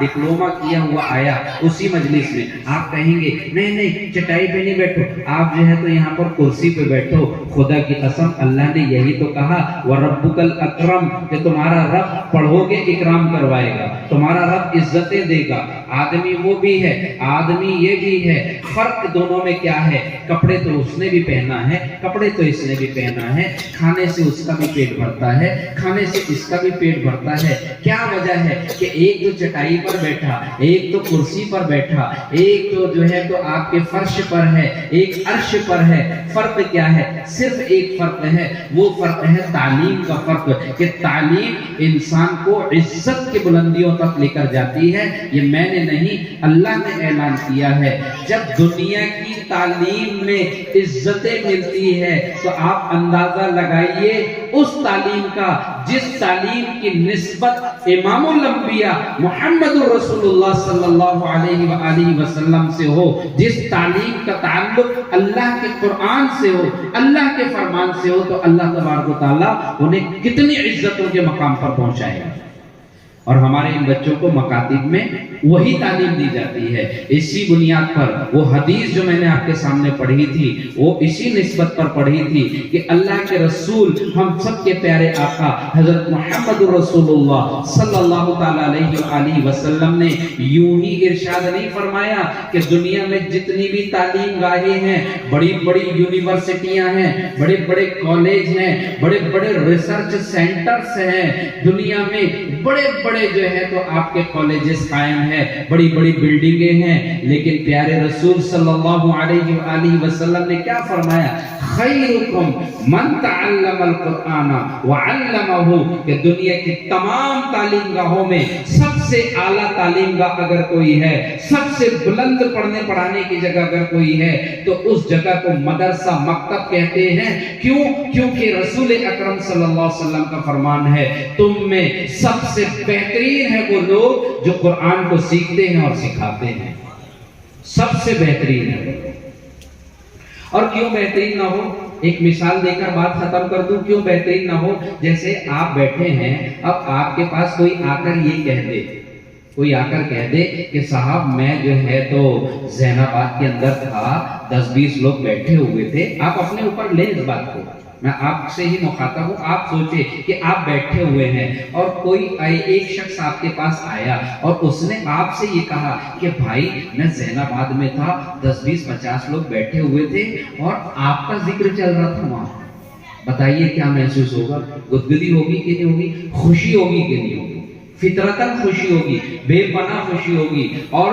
ڈپلوما کیا ہوا آیا اسی مجلس میں۔ آپ کہیں گے نہیں چٹائی پہ نہیں بیٹھو، آپ جو ہے تو یہاں پر کرسی پہ بیٹھو۔ خدا کی قسم اللہ نے یہی تو کہا وَرَبُّكَ الْأَكْرَمُ، کہ تمہارا رب پڑھو گے اکرام کروائے گا، تمہارا رب عزتیں دے گا۔ آدمی وہ بھی ہے، آدمی یہ بھی ہے، فرق دونوں میں کیا ہے؟ کپڑے تو اس نے بھی پہنا ہے، کپڑے تو اس نے بھی پہنا ہے، کھانے سے اس کا بھی پیٹ بھرتا ہے، کھانے سے اس کا بھی پیٹ بھرتا ہے۔ کیا وجہ ہے کہ ایک تو چٹائی پر بیٹھا، ایک تو کرسی پر بیٹھا، ایک تو جو ہے تو آپ کے فرش پر ہے، ایک عرش پر ہے۔ فرق کیا ہے؟ صرف ایک فرق ہے، وہ فرق ہے تعلیم کا فرق، کہ تعلیم انسان کو عزت کے بلندیوں تک لے کر جاتی ہے۔ یہ میں نے نہیں، اللہ نے اعلان کیا ہے، جب دنیا کی تعلیم میں عزتیں ملتی ہے تو آپ اندازہ لگائیے اس تعلیم کا جس تعلیم کی نسبت امام الانبیاء محمد رسول اللہ صلی اللہ علیہ وآلہ وسلم سے ہو، جس تعلیم کا تعلق اللہ کے قرآن سے ہو، اللہ کے فرمان سے ہو، تو اللہ تبارک و تعالیٰ انہیں کتنی عزتوں کے مقام پر پہنچائے گا۔ اور ہمارے ان بچوں کو مکاتب میں وہی تعلیم دی جاتی ہے۔ اسی بنیاد پر وہ حدیث جو میں نے آپ کے سامنے پڑھی تھی، وہ اسی نسبت پر پڑھی تھی کہ اللہ کے رسول، ہم سب کے پیارے آقا حضرت محمد رسول اللہ صلی اللہ تعالیٰ علیہ وآلہ وسلم نے یوں ہی ارشاد نہیں فرمایا کہ دنیا میں جتنی بھی تعلیم گاہیں ہیں، بڑی بڑی یونیورسٹیاں ہیں، بڑے بڑے کالج ہیں، بڑے بڑے ریسرچ سینٹرز ہیں، دنیا میں بڑے بڑے جو ہے تو آپ کے کالجز قائم ہیں، بڑی بڑی بلڈنگیں ہیں، لیکن پیارے رسول صلی اللہ علیہ وآلہ وسلم نے کیا فرمایا؟ خیرکم من تعلم القرآن وعلمہ، کہ دنیا کی تمام تعلیم گاہوں میں سب سے اعلیٰ تعلیم گاہ اگر کوئی ہے، سب سے بلند پڑھنے پڑھانے کی جگہ اگر کوئی ہے تو اس جگہ کو مدرسہ، مکتب کہتے ہیں۔ کیوں؟ کیونکہ رسول اکرم صلی اللہ علیہ وسلم کا فرمان ہے تم میں سب سے بہترین ہے وہ لوگ جو قرآن کو سیکھتے ہیں اور سکھاتے ہیں، سب سے بہترین ہے۔ اور کیوں بہترین نہ ہو؟ ایک مثال دے کر بات ختم کر دوں، کیوں بہترین نہ ہو؟ جیسے آپ بیٹھے ہیں، اب آپ کے پاس کوئی آ کر یہ کہہ دے، کوئی آ کر کہہ دے کہ صاحب میں جو ہے تو زین آباد کے اندر تھا، 10-20 لوگ بیٹھے ہوئے تھے، آپ اپنے اوپر لیں اس بات کو، میں آپ سے ہی مخاطب ہوں۔ آپ سوچے کہ آپ بیٹھے ہوئے ہیں اور کوئی ایک شخص آپ کے پاس آیا اور اس نے آپ سے یہ کہا کہ بھائی میں زین آباد میں تھا، 10-20-50 لوگ بیٹھے ہوئے تھے اور آپ کا ذکر چل رہا تھا وہاں، بتائیے کیا محسوس ہوگا؟ گدگدی ہوگی کہ نہیں ہوگی؟ خوشی ہوگی کہ نہیں ہوگی؟ فطرتاً خوشی ہوگی، بے پناہ خوشی ہوگی، اور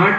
8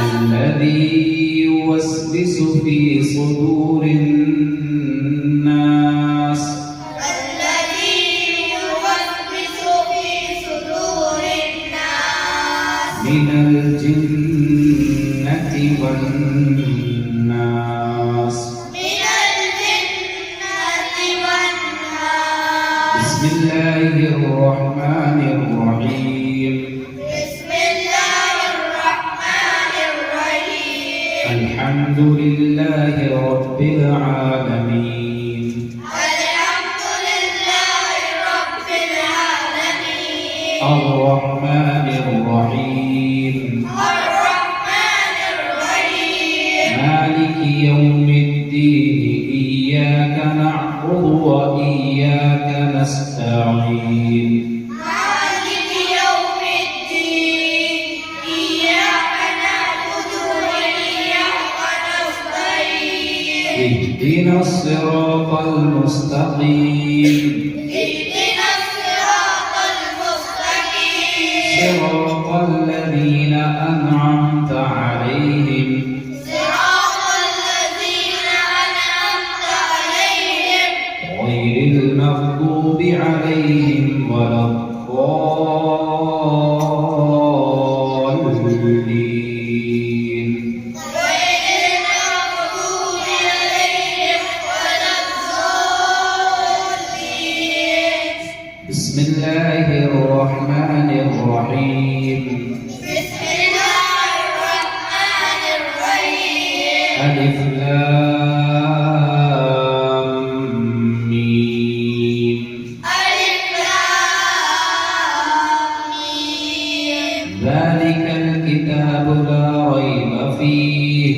الذي يوسوس في صدور الناس من الجنة والناس بسم الله الرحمن الرحيم الحمد لله رب العالمين الرحمن الرحيم مالك يوم الدين إياك نعبد وإياك نستعين اهدنا الصراط المستقيم صراط الذين أنعمت عليهم غير المغضوب عليهم ولا الضالين الف لام میم ذلك الكتاب لا ريب فيه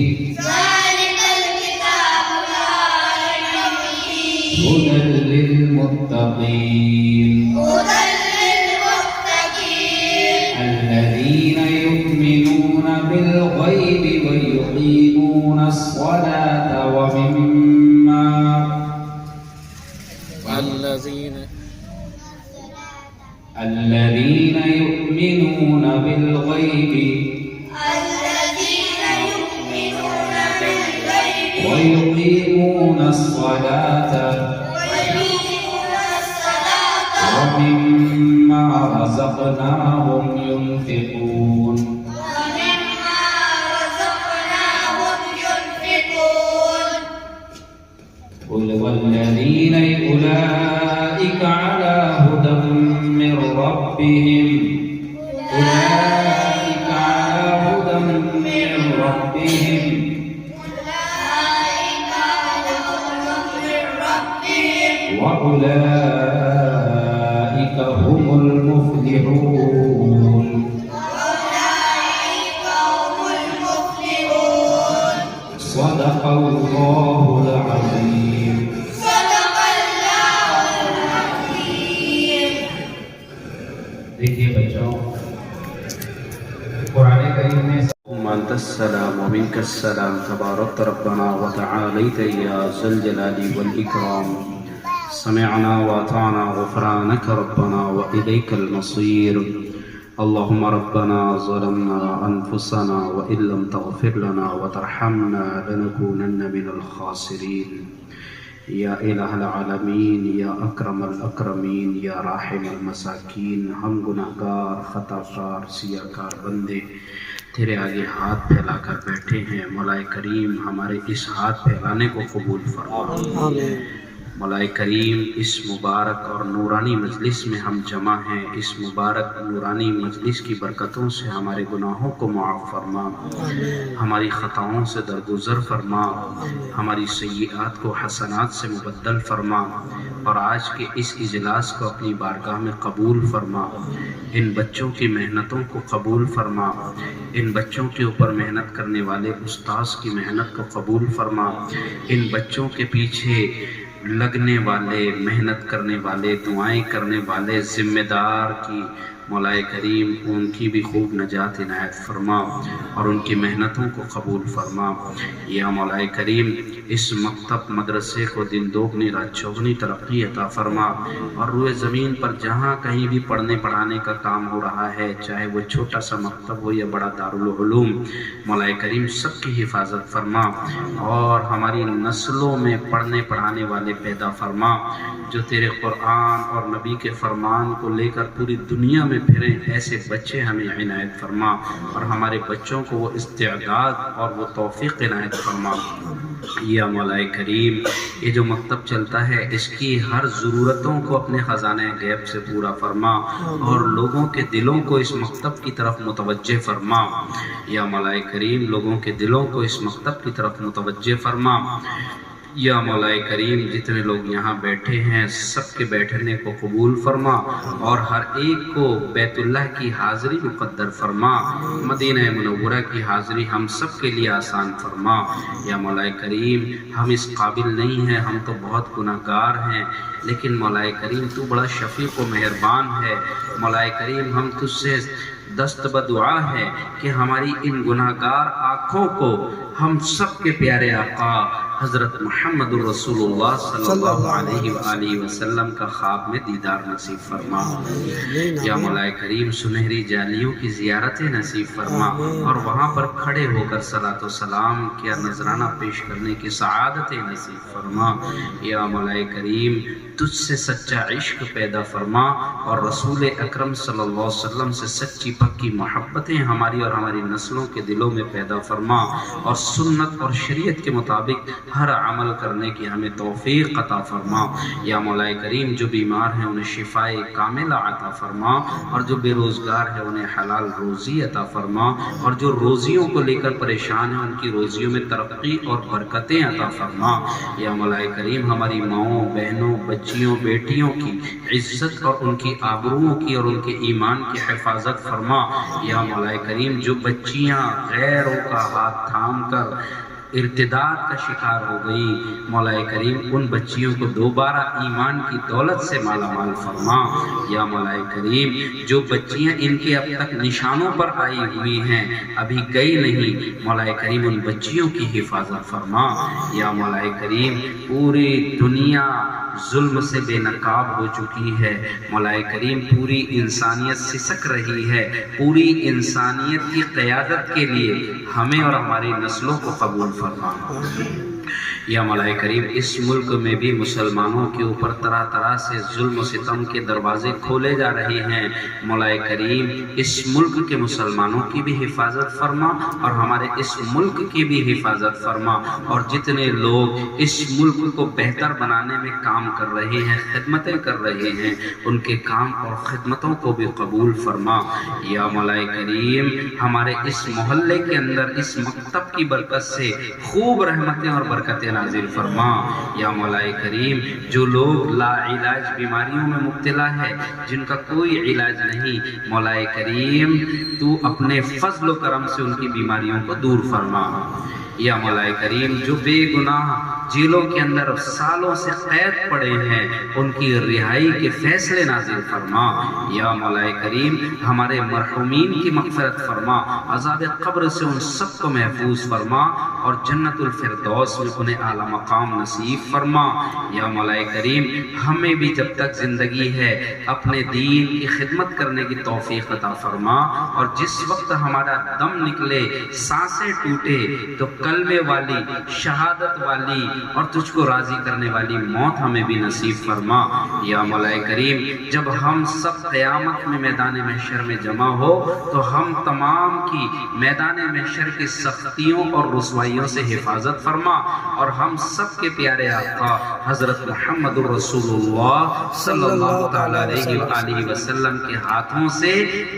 هدى للمتقين الذين يؤمنون بالغيب ويقيمون الصلاة ومما الذين يؤمنون بالغيب ويقيمون الصلاة ومما رزقناهم ينفقون قل والذين أولئك على هدى من ربهم أولئك على هدى من ربهم وأولئك هم المفلحون صدق الله العظيم دیکھیے بچوں قرآن کریم میں أنت السلام ومنك السلام تبارك ربنا وتعاليت يا ذا الجلال والإكرام سمعنا وأطعنا غفرانك ربنا وإليك المصير اللهم ربنا ظلمنا أنفسنا وإن لم تغفر لنا وترحمنا لنكونن من الخاسرين یا الہ العالمین یا اکرم الاکرمین یا راحم المساکین ہم گناہگار خطاکار سیاہکار بندے تیرے آگے ہاتھ پھیلا کر بیٹھے ہیں مولا کریم ہمارے اس ہاتھ پھیلانے کو قبول فرما آمین مولا کریم اس مبارک اور نورانی مجلس میں ہم جمع ہیں اس مبارک نورانی مجلس کی برکتوں سے ہمارے گناہوں کو معاف فرما ہماری خطاؤں سے درگزر فرما ہماری سیئات کو حسنات سے مبدل فرما اور آج کے اس اجلاس کو اپنی بارگاہ میں قبول فرما ان بچوں کی محنتوں کو قبول فرما ان بچوں کے اوپر محنت کرنے والے استاذ کی محنت کو قبول فرما ان بچوں کے پیچھے لگنے والے محنت کرنے والے دعائیں کرنے والے ذمہ دار کی مولا کریم ان کی بھی خوب نجات عنایت فرما اور ان کی محنتوں کو قبول فرما یا مولا کریم اس مکتب مدرسے کو دن دوگنی رات چوگنی ترقی عطا فرما اور روئے زمین پر جہاں کہیں بھی پڑھنے پڑھانے کا کام ہو رہا ہے چاہے وہ چھوٹا سا مکتب ہو یا بڑا دارالعلوم مولا کریم سب کی حفاظت فرما اور ہماری نسلوں میں پڑھنے پڑھانے والے پیدا فرما جو تیرے قرآن اور نبی کے فرمان کو لے کر پوری دنیا میں پھریں ایسے بچے ہمیں عنایت فرما اور ہمارے بچوں کو وہ استعداد اور وہ توفیق عنایت فرما یا مولا کریم یہ جو مکتب چلتا ہے اس کی ہر ضرورتوں کو اپنے خزانہ غیب سے پورا فرما اور لوگوں کے دلوں کو اس مکتب کی طرف متوجہ فرما یا مولا کریم لوگوں کے دلوں کو اس مکتب کی طرف متوجہ فرما یا مولا کریم جتنے لوگ یہاں بیٹھے ہیں سب کے بیٹھنے کو قبول فرما اور ہر ایک کو بیت اللہ کی حاضری مقدر فرما مدینہ منورہ کی حاضری ہم سب کے لیے آسان فرما یا مولا کریم ہم اس قابل نہیں ہیں ہم تو بہت گناہگار ہیں لیکن مولا کریم تو بڑا شفیق و مہربان ہے مولا کریم ہم تجھ سے دست بدعا ہے کہ ہماری ان گناہگار آنکھوں کو ہم سب کے پیارے آقا حضرت محمد الرسول اللہ صلی اللہ علیہ وآلہ وسلم کا خواب میں دیدار نصیب فرما یا مولا کریم سنہری جالیوں کی زیارت نصیب فرما اور وہاں پر کھڑے ہو کر صلاۃ و سلام کیا نذرانہ پیش کرنے کی سعادت نصیب فرما یا مولا کریم تجھ سے سچا عشق پیدا فرما اور رسول اکرم صلی اللہ علیہ وسلم سے سچی پکی محبتیں ہماری اور ہماری نسلوں کے دلوں میں پیدا فرما اور سنت اور شریعت کے مطابق ہر عمل کرنے کی ہمیں توفیق عطا فرما۔ یا مولا کریم جو بیمار ہیں انہیں شفائے کاملہ عطا فرما، اور جو بے روزگار ہے انہیں حلال روزی عطا فرما، اور جو روزیوں کو لے کر پریشان ہیں ان کی روزیوں میں ترقی اور برکتیں عطا فرما۔ یا مولا کریم ہماری ماؤں، بہنوں، بچیوں، بیٹیوں کی عزت اور ان کی آبروؤں کی اور ان کے ایمان کی حفاظت فرما۔ یا مولا کریم جو بچیاں غیروں کا ہاتھ تھام کر ارتداد کا شکار ہو گئی، مولا کریم ان بچیوں کو دوبارہ ایمان کی دولت سے مالا مال فرما۔ یا مولا کریم جو بچیاں ان کے اب تک نشانوں پر آئی ہوئی ہیں ابھی گئی نہیں، مولا کریم ان بچیوں کی حفاظت فرما۔ یا مولا کریم پوری دنیا ظلم سے بے نقاب ہو چکی ہے، مولا کریم پوری انسانیت سسک رہی ہے، پوری انسانیت کی قیادت کے لیے ہمیں اور ہماری نسلوں کو قبول فرما۔ یا مولا کریم اس ملک میں بھی مسلمانوں کے اوپر طرح طرح سے ظلم و ستم کے دروازے کھولے جا رہے ہیں، مولا کریم اس ملک کے مسلمانوں کی بھی حفاظت فرما اور ہمارے اس ملک کی بھی حفاظت فرما، اور جتنے لوگ اس ملک کو بہتر بنانے میں کام کر رہے ہیں، خدمتیں کر رہے ہیں، ان کے کام اور خدمتوں کو بھی قبول فرما۔ یا مولا کریم ہمارے اس محلے کے اندر اس مکتب کی برکت سے خوب رحمتیں اور برکتیں نازل فرما۔ یا مولا کریم جو لوگ لا علاج بیماریوں میں مبتلا ہے، جن کا کوئی علاج نہیں، مولا کریم تو اپنے فضل و کرم سے ان کی بیماریوں کو دور فرما۔ یا مولا کریم جو بے گناہ جیلوں کے اندر سالوں سے قید پڑے ہیں ان کی رہائی کے فیصلے نازل فرما۔ یا مولا کریم ہمارے مرحومین کی مغفرت فرما، عذاب قبر سے ان سب کو محفوظ فرما اور جنت الفردوس میں انہیں اعلیٰ مقام نصیب فرما۔ یا مولا کریم ہمیں بھی جب تک زندگی ہے اپنے دین کی خدمت کرنے کی توفیق عطا فرما، اور جس وقت ہمارا دم نکلے، سانسیں ٹوٹے، تو کلمے والی، شہادت والی اور تجھ کو راضی کرنے والی موت ہمیں بھی نصیب فرما۔ یا مولا کریم جب ہم سب قیامت میں میدان محشر میں جمع ہو تو ہم تمام کی میدان محشر کی سختیوں اور رسوائیوں سے حفاظت فرما، اور ہم سب کے پیارے آقا حضرت محمد الرسول اللہ صلی اللہ تعالیٰ علیہ وآلہ وسلم کے ہاتھوں سے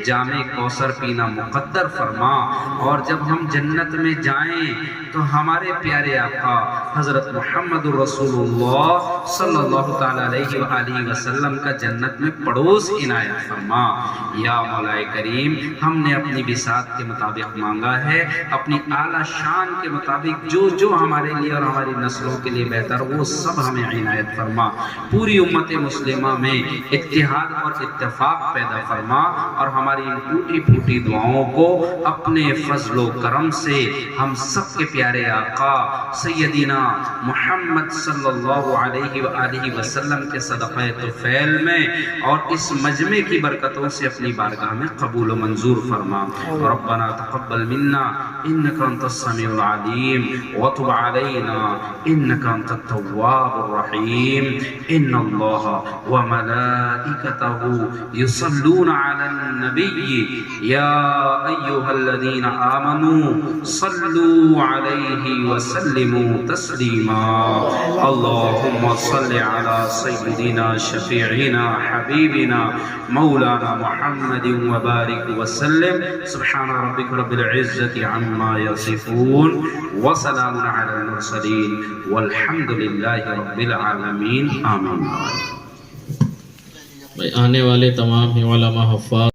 جام کوثر پینا مقدر فرما، اور جب ہم جنت میں جائیں تو ہمارے پیارے آقا حضرت محمد الرسول اللہ صلی اللہ تعالیٰ علیہ وآلہ وسلم کا جنت میں پڑوس عنایت فرما۔ یا مولا کریم ہم نے اپنی بساط کے مطابق مانگا ہے، اپنی اعلیٰ شان کے مطابق جو جو ہمارے لیے اور ہماری نسلوں کے لیے بہتر وہ سب ہمیں عنایت فرما۔ پوری امت مسلمہ میں اتحاد اور اتفاق پیدا فرما، اور ہماری ان ٹوٹی پھوٹی دعاؤں کو اپنے فضل و کرم سے ہم سب کے پیارے آقا سیدنا محمد صلی اللہ علیہ وآلہ وسلم کے صدقہ طفیل میں اور اس مجمع کی برکتوں سے اپنی بارگاہ میں قبول و منظور فرما۔ ربنا تقبل منا انك انت السميع العليم وتب علينا انك انت التواب الرحيم ان الله وملائكته يصلون على النبي يا ايها الذين امنوا صلوا عليه وسلموا تسليما اللهم صل على سيدنا شفيعنا حبيبنا مولانا محمد وبارك وسلم سبحان ربك رب العزة عما يصفون وسلام على المرسلين والحمد لله رب العالمين آمين۔ آنے والے تمام علماء حفاظ